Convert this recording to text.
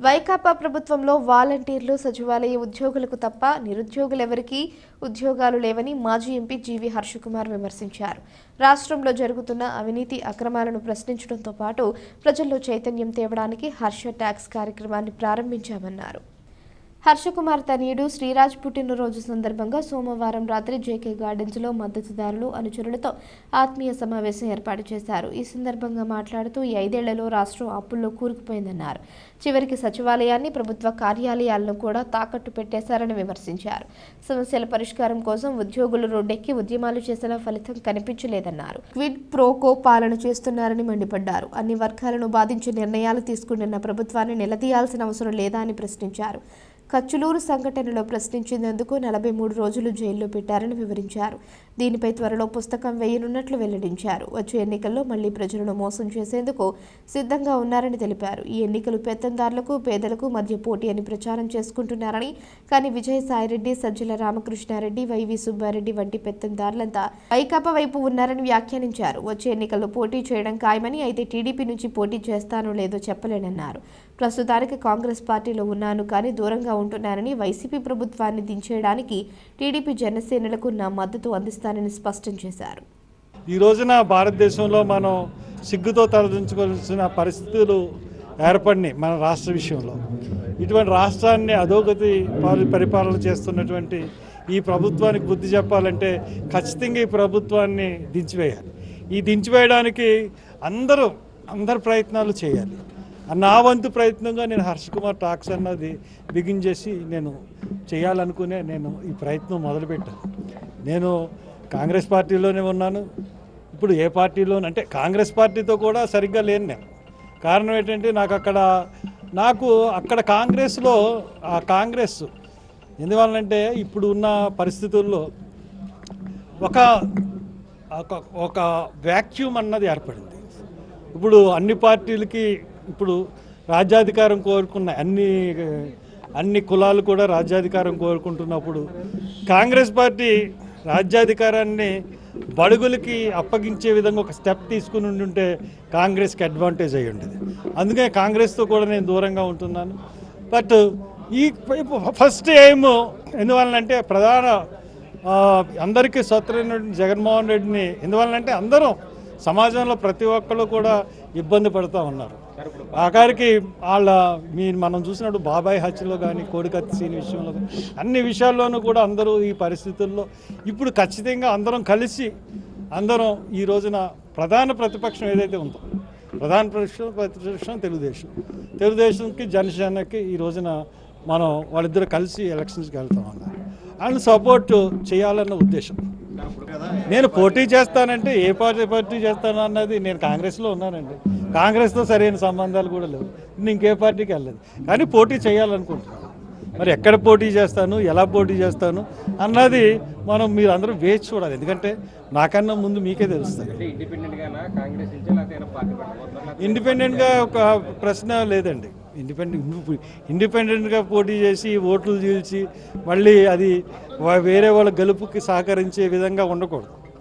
వైకాపా ప్రభుత్వంలో వాలంటీర్లు సచివాలయ ఉద్యోగులకు తప్ప నిరుద్యోగులెవరికీ ఉద్యోగాలు లేవని మాజీ ఎంపీ జీవి హర్షకుమార్ విమర్శించారు. రాష్ట్రంలో జరుగుతున్న అవినీతి అక్రమాలను ప్రశ్నించడంతో పాటు ప్రజల్లో చైతన్యం తేవడానికి హర్ష ట్యాక్స్ కార్యక్రమాన్ని ప్రారంభించామన్నారు. హర్షకుమార్ తనయుడు శ్రీరాజ్ పుట్టినరోజు సందర్భంగా సోమవారం రాత్రి జేకే గార్డెన్స్లో మద్దతుదారులు అనుచరులతో ఆత్మీయ సమావేశం ఏర్పాటు చేశారు. ఈ సందర్భంగా మాట్లాడుతూ ఈ 5 ఏళ్లలో రాష్ట్రం అప్పుల్లో కూరుకుపోయిందన్నారు. చివరికి సచివాలయాన్ని, ప్రభుత్వ కార్యాలయాలను కూడా తాకట్టు పెట్టేశారని విమర్శించారు. సమస్యల పరిష్కారం కోసం ఉద్యోగులు రోడ్డెక్కి ఉద్యమాలు చేసిన ఫలితం కనిపించలేదన్నారు. క్విడ్ ప్రోకో పాలన చేస్తున్నారని మండిపడ్డారు. అన్ని వర్గాలను బాధించే నిర్ణయాలు తీసుకుంటున్న ప్రభుత్వాన్ని నిలదీయాల్సిన అవసరం లేదా అని ప్రశ్నించారు. కచ్చులూరు సంఘటనలో ప్రశ్నించేందుకు 43 రోజులు జైల్లో పెట్టారని వివరించారు. దీనిపై త్వరలో పుస్తకం వేయనున్నట్లు వెల్లడించారు. వచ్చే ఎన్నికల్లో మళ్లీ ప్రజలను మోసం చేసేందుకు సిద్ధంగా ఉన్నారని తెలిపారు. ఈ ఎన్నికలు పెత్తందారులకు, పేదలకు మధ్య పోటీ అని ప్రచారం చేసుకుంటున్నారని, కానీ విజయసాయిరెడ్డి, సజ్జల రామకృష్ణారెడ్డి, వైవి సుబ్బారెడ్డి వంటి పెత్తందారులంతా వైకాపా వైపు ఉన్నారని వ్యాఖ్యానించారు. వచ్చే ఎన్నికల్లో పోటీ చేయడం ఖాయమని, అయితే టీడీపీ నుంచి పోటీ చేస్తానో లేదో చెప్పలేనన్నారు. ప్రస్తుతానికి కాంగ్రెస్ పార్టీలో ఉన్నాను కానీ దూరంగా ఉంటున్నానని, వైసీపీ ప్రభుత్వాన్ని దించేయడానికి టీడీపీ, జనసేనలకు నా మద్దతు అందిస్తానని స్పష్టం చేశారు. ఈ రోజున భారతదేశంలో మనం సిగ్గుతో తలదించుకోవాల్సిన పరిస్థితులు ఏర్పడినాయి మన రాష్ట్ర విషయంలో. ఇటువంటి రాష్ట్రాన్ని అధోగతి పరిపాలన చేస్తున్నటువంటి ఈ ప్రభుత్వానికి బుద్ధి చెప్పాలంటే ఖచ్చితంగా ఈ ప్రభుత్వాన్ని దించివేయాలి. ఈ దించివేయడానికి అందరు ప్రయత్నాలు చేయాలి. నా వంతు ప్రయత్నంగా నేను హర్షకుమార్ టాక్స్ అన్నది బిగిన్ చేసి నేను చేయాలనుకునే ఈ ప్రయత్నం మొదలుపెట్టాను. నేను కాంగ్రెస్ పార్టీలోనే ఉన్నాను. ఇప్పుడు ఏ పార్టీలోనే అంటే కాంగ్రెస్ పార్టీతో కూడా సరిగ్గా లేను నేను. కారణం ఏంటంటే నాకు అక్కడ కాంగ్రెస్లో కాంగ్రెస్ ఎందువల్లంటే ఇప్పుడు ఉన్న పరిస్థితుల్లో ఒక వ్యాక్యూమ్ అన్నది ఏర్పడింది. ఇప్పుడు అన్ని పార్టీలకి ఇప్పుడు రాజ్యాధికారం కోరుకున్న అన్ని కులాలు కూడా రాజ్యాధికారం కోరుకుంటున్నప్పుడు కాంగ్రెస్ పార్టీ రాజ్యాధికారాన్ని బడుగులకి అప్పగించే విధంగా ఒక స్టెప్ తీసుకుని ఉంటే కాంగ్రెస్కి అడ్వాంటేజ్ అయ్యి ఉండేది. అందుకే కాంగ్రెస్తో కూడా నేను దూరంగా ఉంటున్నాను. బట్ ఈ ఫస్ట్ ఎయిమ్ ఎందువల్లంటే ప్రధాన అందరికీ స్వతంత్రైన జగన్మోహన్ రెడ్డిని ఎందువల్లంటే అందరం సమాజంలో ప్రతి ఒక్కళ్ళు కూడా ఇబ్బంది పడుతూ ఉన్నారు. ఆఖరికి మనం చూసినప్పుడు బాబాయ్ హత్యలో కానీ, కోడికత్తి సీన్ విషయంలో కానీ అన్ని విషయాల్లోనూ కూడా అందరూ ఈ పరిస్థితుల్లో ఇప్పుడు ఖచ్చితంగా అందరం కలిసి ఈ రోజున ప్రధాన ప్రతిపక్షం ఏదైతే ఉందో ప్రధాన ప్రతిపక్షం తెలుగుదేశంకి జనసేనకి ఈ రోజున మనం వాళ్ళిద్దరు కలిసి ఎలక్షన్స్కి వెళ్తాం అన్నారు. వాళ్ళని సపోర్ట్ చేయాలన్న ఉద్దేశం. నేను పోటీ చేస్తానంటే ఏ పార్టీ చేస్తాను అన్నది నేను కాంగ్రెస్లో ఉన్నానండి. కాంగ్రెస్తో సరైన సంబంధాలు కూడా లేవు. ఇంకే పార్టీకి వెళ్ళలేదు. కానీ పోటీ చేయాలనుకుంటున్నాను. మరి ఎక్కడ పోటీ చేస్తాను, ఎలా పోటీ చేస్తాను అన్నది మీరు అందరూ వేచి చూడాలి. ఎందుకంటే నాకన్నా ముందు మీకే తెలుస్తుంది. ఇండిపెండెంట్గా ఒక ప్రశ్న లేదండి. ఇండిపెండెంట్గా పోటీ చేసి ఓట్లు చీల్చి మళ్ళీ అది వేరే వాళ్ళ గెలుపుకి సహకరించే విధంగా ఉండకూడదు.